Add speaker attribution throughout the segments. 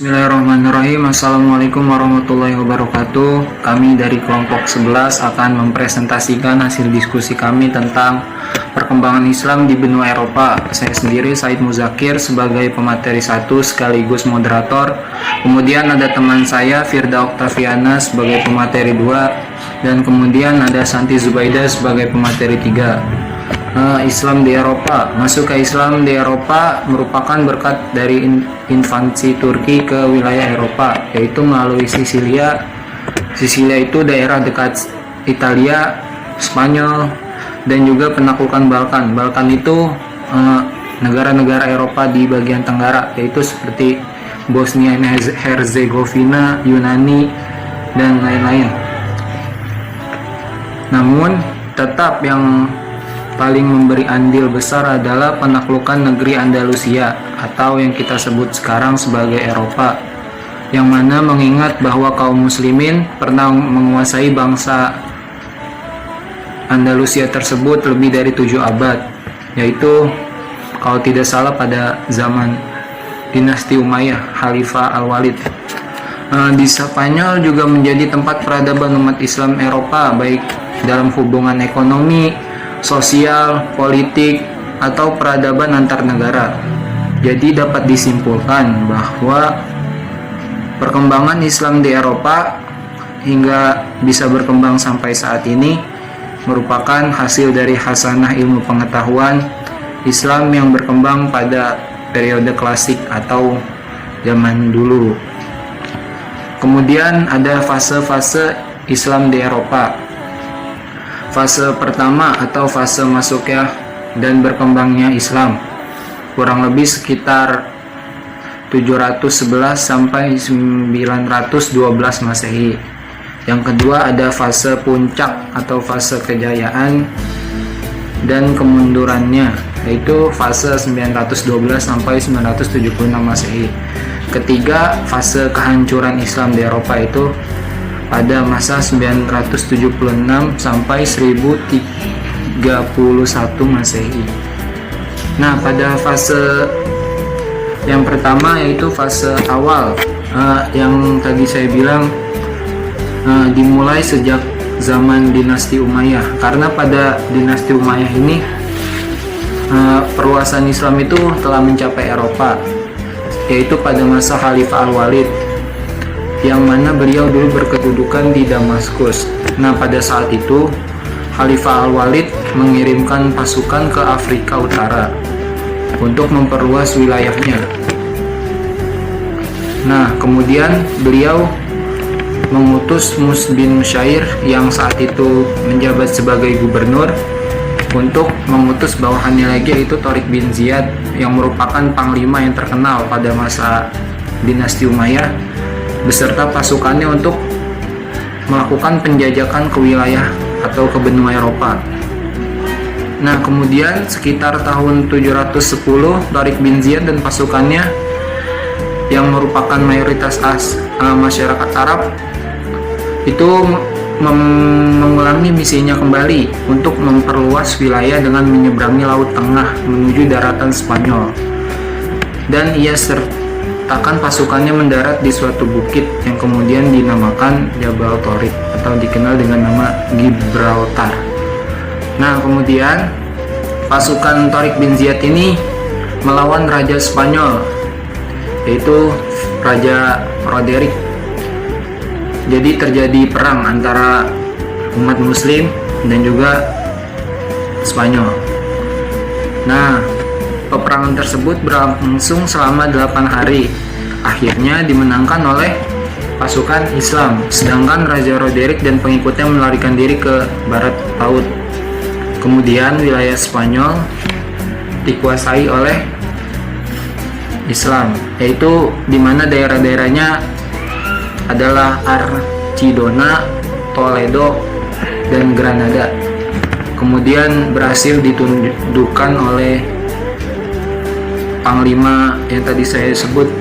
Speaker 1: Bismillahirrahmanirrahim. Assalamualaikum warahmatullahi wabarakatuh. Kami dari kelompok 11 akan mempresentasikan hasil diskusi kami tentang perkembangan Islam di benua Eropa. Saya sendiri Said Muzakir sebagai pemateri 1 sekaligus moderator. Kemudian ada teman saya Firda Oktaviana sebagai pemateri 2, dan kemudian ada Santi Zubaida sebagai pemateri 3. Islam di Eropa. Masuk ke Islam di Eropa merupakan berkat dari invasi Turki ke wilayah Eropa, yaitu melalui Sisilia. Sisilia itu daerah dekat Italia, Spanyol, dan juga penaklukan Balkan. Balkan itu negara-negara Eropa di bagian tenggara, yaitu seperti Bosnia dan Herzegovina, Yunani, dan lain-lain. Namun tetap yang paling memberi andil besar adalah penaklukan negeri Andalusia atau yang kita sebut sekarang sebagai Eropa, yang mana mengingat bahwa kaum muslimin pernah menguasai bangsa Andalusia tersebut lebih dari 7 abad, yaitu kalau tidak salah pada zaman dinasti Umayyah, Khalifah Al-Walid. Di Spanyol juga menjadi tempat peradaban umat Islam Eropa, baik dalam hubungan ekonomi, sosial, politik, atau peradaban antar negara. Jadi dapat disimpulkan bahwa perkembangan Islam di Eropa hingga bisa berkembang sampai saat ini merupakan hasil dari hasanah ilmu pengetahuan Islam yang berkembang pada periode klasik atau zaman dulu. Kemudian ada fase-fase Islam di Eropa. Fase pertama atau fase masuknya dan berkembangnya Islam kurang lebih sekitar 711 sampai 912 Masehi. Yang kedua ada fase puncak atau fase kejayaan dan kemundurannya, yaitu fase 912 sampai 976 Masehi. Ketiga, fase kehancuran Islam di Eropa itu pada masa 976 sampai 1031 Masehi. Nah, pada fase yang pertama yaitu fase awal, yang tadi saya bilang dimulai sejak zaman dinasti Umayyah, karena pada dinasti Umayyah ini perluasan Islam itu telah mencapai Eropa, yaitu pada masa Khalifah Al-Walid, yang mana beliau dulu berkedudukan di Damaskus. Nah, pada saat itu Khalifah Al-Walid mengirimkan pasukan ke Afrika Utara untuk memperluas wilayahnya. Nah, kemudian beliau mengutus Mus bin Musyair yang saat itu menjabat sebagai gubernur untuk mengutus bawahannya lagi, yaitu Tariq bin Ziyad, yang merupakan panglima yang terkenal pada masa dinasti Umayyah, beserta pasukannya untuk melakukan penjajakan ke wilayah atau ke benua Eropa. Nah, kemudian sekitar tahun 710, Tariq bin Ziyad dan pasukannya yang merupakan mayoritas masyarakat Arab itu mengulangi misinya kembali untuk memperluas wilayah dengan menyeberangi Laut Tengah menuju daratan Spanyol, dan ia sertakan pasukannya mendarat di suatu bukit yang kemudian dinamakan Jabal Tariq atau dikenal dengan nama Gibraltar. Nah, kemudian pasukan Tariq bin Ziyad ini melawan Raja Spanyol, yaitu Raja Roderick. Jadi terjadi perang antara umat muslim dan juga Spanyol. Nah, peperangan tersebut berlangsung selama 8 hari. Akhirnya dimenangkan oleh pasukan Islam, sedangkan Raja Roderick dan pengikutnya melarikan diri ke barat laut. Kemudian wilayah Spanyol dikuasai oleh Islam, yaitu di mana daerah-daerahnya adalah Archidona, Toledo, dan Granada. Kemudian berhasil ditundukkan oleh panglima yang tadi saya sebut,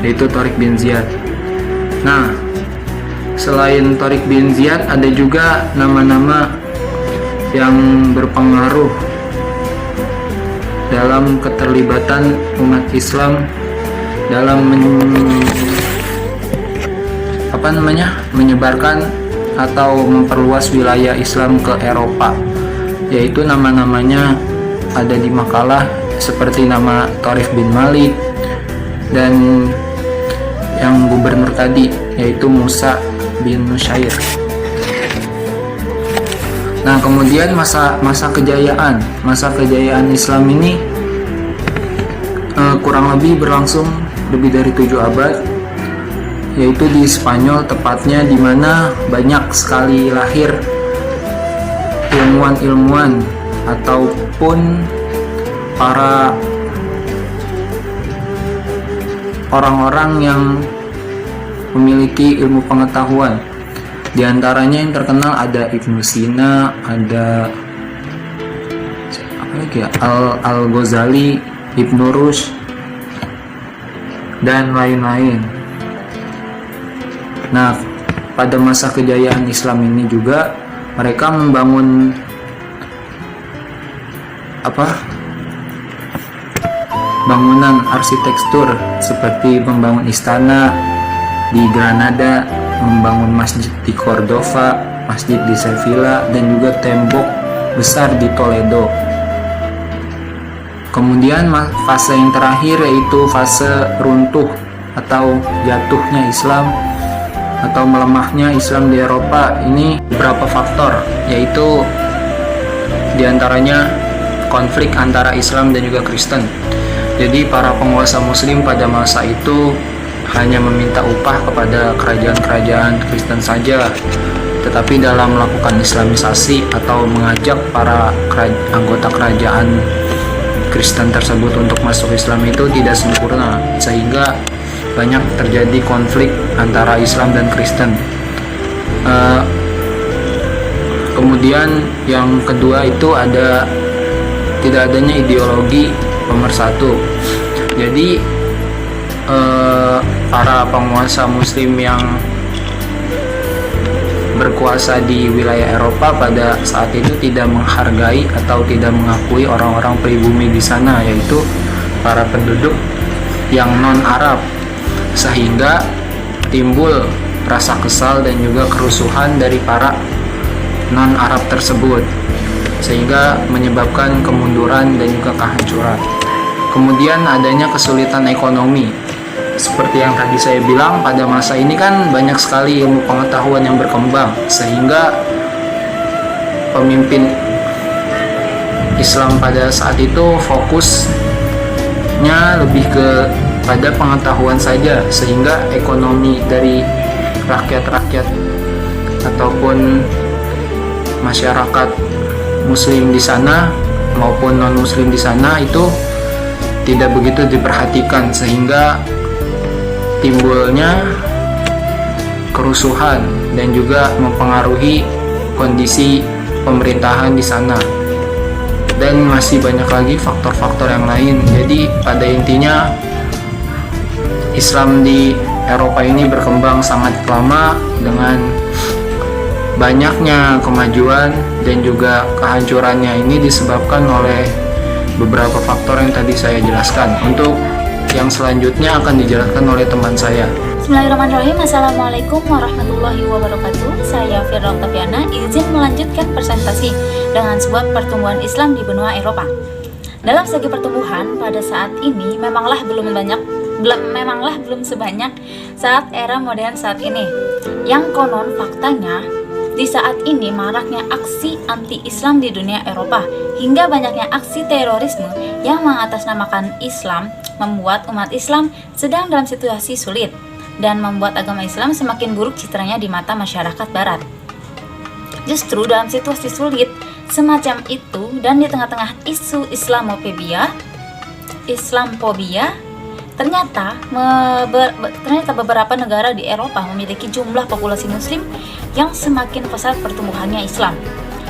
Speaker 1: yaitu Tariq bin Ziyad. Nah, selain Tariq bin Ziyad ada juga nama-nama yang berpengaruh dalam keterlibatan umat Islam dalam menyebarkan atau memperluas wilayah Islam ke Eropa, yaitu nama-namanya ada di makalah seperti nama Tharif bin Malik dan yang gubernur tadi yaitu Musa bin Nusyair. Nah, kemudian masa kejayaan Islam ini kurang lebih berlangsung lebih dari 7 abad, yaitu di Spanyol tepatnya, di mana banyak sekali lahir ilmuwan-ilmuwan ataupun para orang-orang yang memiliki ilmu pengetahuan. Di antaranya yang terkenal ada Ibnu Sina, ada apa lagi ya? Al-Ghazali, Ibnu Rushd dan lain-lain. Nah, pada masa kejayaan Islam ini juga mereka membangun bangunan arsitektur seperti membangun istana di Granada, membangun masjid di Cordova, masjid di Sevilla, dan juga tembok besar di Toledo. Kemudian fase yang terakhir yaitu fase runtuh atau jatuhnya Islam atau melemahnya Islam di Eropa. Ini beberapa faktor, yaitu diantaranya konflik antara Islam dan juga Kristen. Jadi para penguasa Muslim pada masa itu hanya meminta upah kepada kerajaan-kerajaan Kristen saja, tetapi dalam melakukan Islamisasi atau mengajak para anggota kerajaan Kristen tersebut untuk masuk Islam itu tidak sempurna, sehingga banyak terjadi konflik antara Islam dan Kristen. Kemudian yang kedua itu tidak adanya ideologi pemersatu. Jadi para penguasa Muslim yang berkuasa di wilayah Eropa pada saat itu tidak menghargai atau tidak mengakui orang-orang pribumi di sana, yaitu para penduduk yang non-Arab, sehingga timbul rasa kesal dan juga kerusuhan dari para non-Arab tersebut, sehingga menyebabkan kemunduran dan juga kehancuran. Kemudian adanya kesulitan ekonomi. Seperti yang tadi saya bilang, pada masa ini kan banyak sekali ilmu pengetahuan yang berkembang, sehingga pemimpin Islam pada saat itu fokusnya lebih pada pengetahuan saja, sehingga ekonomi dari rakyat-rakyat ataupun masyarakat Muslim di sana maupun non-Muslim di sana itu tidak begitu diperhatikan, sehingga timbulnya kerusuhan dan juga mempengaruhi kondisi pemerintahan di sana, dan masih banyak lagi faktor-faktor yang lain. Jadi pada intinya Islam di Eropa ini berkembang sangat lama dengan banyaknya kemajuan, dan juga kehancurannya ini disebabkan oleh beberapa faktor yang tadi saya jelaskan. Untuk yang selanjutnya akan dijelaskan oleh teman saya.
Speaker 2: Bismillahirrahmanirrahim. Assalamualaikum warahmatullahi wabarakatuh. Saya Firdaus Tafiana, izin melanjutkan presentasi dengan sebab pertumbuhan Islam di benua Eropa. Dalam segi pertumbuhan pada saat ini memanglah belum sebanyak saat era modern saat ini. Yang konon faktanya, di saat ini maraknya aksi anti-Islam di dunia Eropa hingga banyaknya aksi terorisme yang mengatasnamakan Islam membuat umat Islam sedang dalam situasi sulit dan membuat agama Islam semakin buruk citranya di mata masyarakat Barat. Justru dalam situasi sulit semacam itu dan di tengah-tengah isu Islamofobia, ternyata beberapa negara di Eropa memiliki jumlah populasi Muslim yang semakin pesat pertumbuhannya Islam.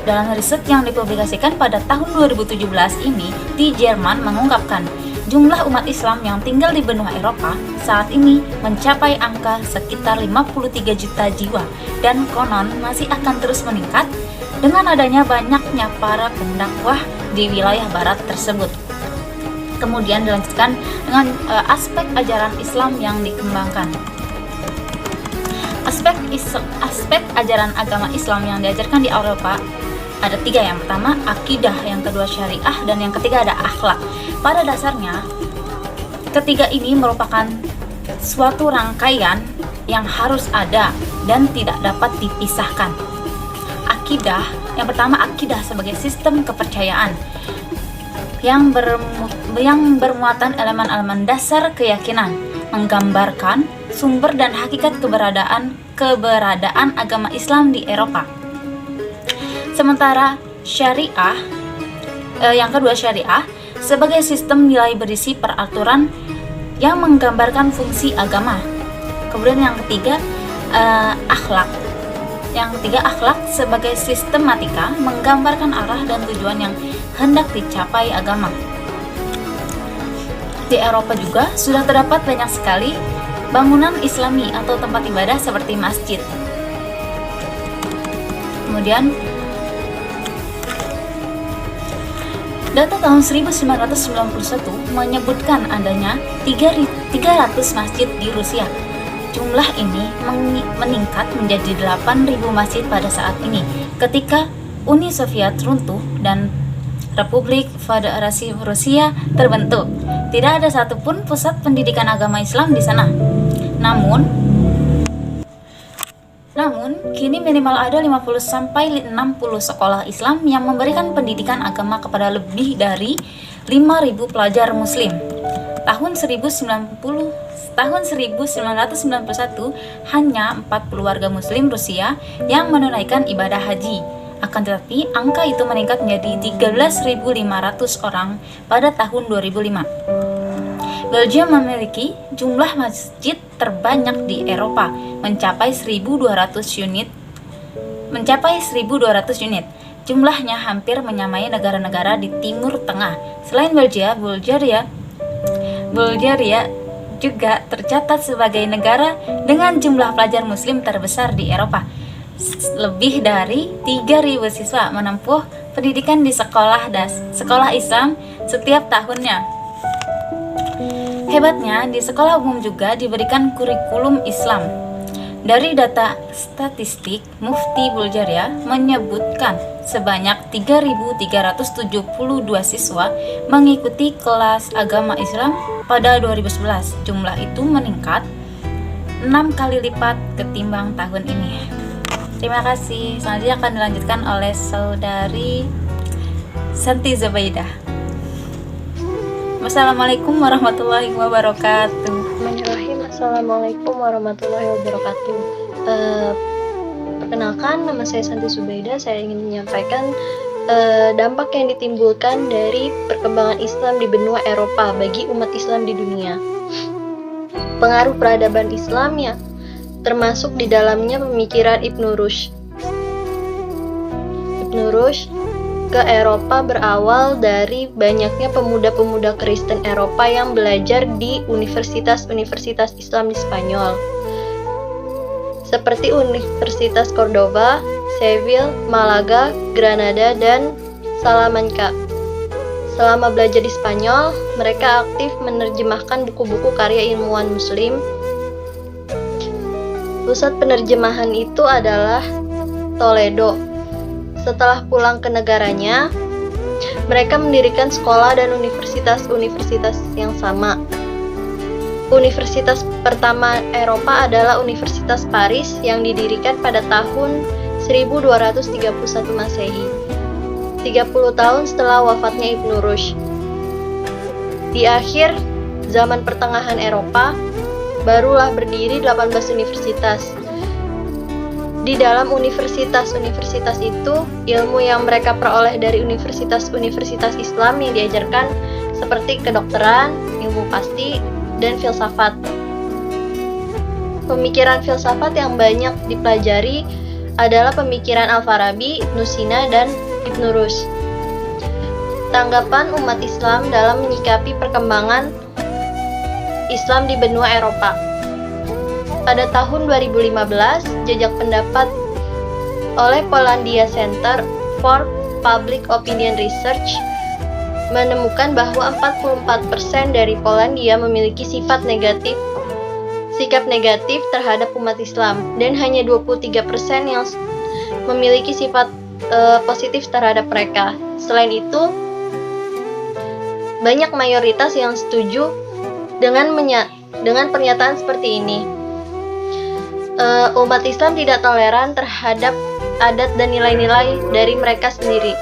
Speaker 2: Dalam riset yang dipublikasikan pada tahun 2017 ini di Jerman mengungkapkan jumlah umat Islam yang tinggal di benua Eropa saat ini mencapai angka sekitar 53 juta jiwa dan konon masih akan terus meningkat dengan adanya banyaknya para pendakwah di wilayah barat tersebut. Kemudian dilanjutkan dengan aspek ajaran Islam yang dikembangkan. Aspek ajaran agama Islam yang diajarkan di Eropa ada 3. Yang pertama akidah, yang kedua syariah, dan yang ketiga ada akhlak. Pada dasarnya ketiga ini merupakan suatu rangkaian yang harus ada dan tidak dapat dipisahkan. Akidah, yang pertama akidah sebagai sistem kepercayaan yang bermuatan elemen-elemen dasar keyakinan, menggambarkan sumber dan hakikat keberadaan agama Islam di Eropa. Sementara syariah, yang kedua syariah sebagai sistem nilai berisi peraturan yang menggambarkan fungsi agama. Kemudian yang ketiga akhlak. Yang ketiga akhlak sebagai sistematika menggambarkan arah dan tujuan yang hendak dicapai agama. Di Eropa juga sudah terdapat banyak sekali bangunan Islami atau tempat ibadah seperti masjid. Kemudian data tahun 1991 menyebutkan adanya 300 masjid di Rusia. Jumlah ini meningkat menjadi 8.000 masjid pada saat ini ketika Uni Soviet runtuh dan Republik Federasi Rusia terbentuk. Tidak ada satupun pusat pendidikan agama Islam di sana. Namun kini minimal ada 50-60 sekolah Islam yang memberikan pendidikan agama kepada lebih dari 5.000 pelajar muslim. Tahun 1991 hanya 40 warga muslim Rusia yang menunaikan ibadah haji. Akan tetapi angka itu meningkat menjadi 13.500 orang pada tahun 2005. Belgia memiliki jumlah masjid terbanyak di Eropa, mencapai 1.200 unit. Jumlahnya hampir menyamai negara-negara di Timur Tengah. Selain Belgia juga tercatat sebagai negara dengan jumlah pelajar muslim terbesar di Eropa. Lebih dari 3.000 siswa menempuh pendidikan di sekolah Islam setiap tahunnya. Hebatnya, di sekolah umum juga diberikan kurikulum Islam. Dari data statistik, Mufti Bulgaria menyebutkan sebanyak 3.372 siswa mengikuti kelas agama Islam pada 2011. Jumlah itu meningkat 6 kali lipat ketimbang tahun ini. Terima kasih. Selanjutnya akan dilanjutkan oleh Saudari Santi Zubaidah. Wassalamualaikum warahmatullahi wabarakatuh.
Speaker 3: Bismillahirrahmanirrahim. Assalamualaikum warahmatullahi wabarakatuh. Perkenalkan, nama saya Santi Zubaidah. Saya ingin menyampaikan dampak yang ditimbulkan dari perkembangan Islam di benua Eropa bagi umat Islam di dunia. Pengaruh peradaban Islam ya, termasuk di dalamnya pemikiran Ibnu Rushd. Ibnu Rushd ke Eropa berawal dari banyaknya pemuda-pemuda Kristen Eropa yang belajar di universitas-universitas Islam di Spanyol, seperti Universitas Córdoba, Seville, Malaga, Granada, dan Salamanca. Selama belajar di Spanyol, mereka aktif menerjemahkan buku-buku karya ilmuwan Muslim. Pusat penerjemahan itu adalah Toledo. Setelah pulang ke negaranya, mereka mendirikan sekolah dan universitas-universitas yang sama. Universitas pertama Eropa adalah Universitas Paris yang didirikan pada tahun 1231 Masehi, 30 tahun setelah wafatnya Ibnu Rushd. Di akhir zaman pertengahan Eropa, barulah berdiri 18 universitas. Di dalam universitas-universitas itu, ilmu yang mereka peroleh dari universitas-universitas Islam yang diajarkan seperti kedokteran, ilmu pasti, dan filsafat. Pemikiran filsafat yang banyak dipelajari adalah pemikiran Al-Farabi, Ibnu Sina, dan Ibnu Rushd. Tanggapan umat Islam dalam menyikapi perkembangan Islam di benua Eropa. Pada tahun 2015, jajak pendapat oleh Polandia Center for Public Opinion Research menemukan bahwa 44% dari Polandia memiliki sifat sikap negatif terhadap umat Islam dan hanya 23% yang memiliki sifat positif terhadap mereka. Selain itu, banyak mayoritas yang setuju dengan pernyataan seperti ini. Umat Islam tidak toleran terhadap adat dan nilai-nilai dari mereka sendiri.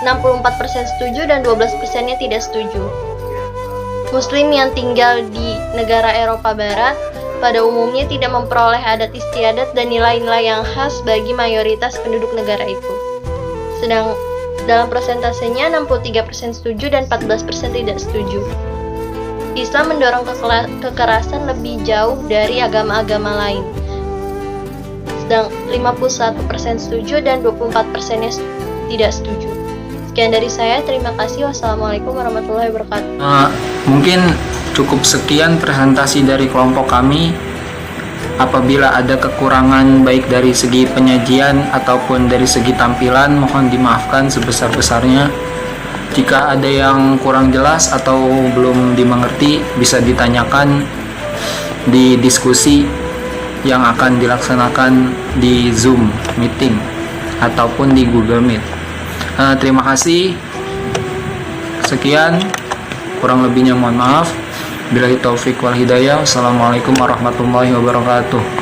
Speaker 3: 64% setuju dan 12%-nya tidak setuju. Muslim yang tinggal di negara Eropa Barat pada umumnya tidak memperoleh adat istiadat dan nilai-nilai yang khas bagi mayoritas penduduk negara itu. Sedang dalam persentasenya 63% setuju dan 14% tidak setuju. Islam mendorong kekerasan lebih jauh dari agama-agama lain. Sedang 51% setuju dan 24%-nya tidak setuju. Sekian dari saya, terima kasih. Wassalamualaikum warahmatullahi wabarakatuh.
Speaker 1: Mungkin cukup sekian presentasi dari kelompok kami. Apabila ada kekurangan baik dari segi penyajian ataupun dari segi tampilan, mohon dimaafkan sebesar-besarnya. Jika ada yang kurang jelas atau belum dimengerti, bisa ditanyakan di diskusi yang akan dilaksanakan di Zoom meeting ataupun di Google Meet. Terima kasih. Sekian, kurang lebihnya mohon maaf. Billahi taufik wal hidayah. Assalamualaikum warahmatullahi wabarakatuh.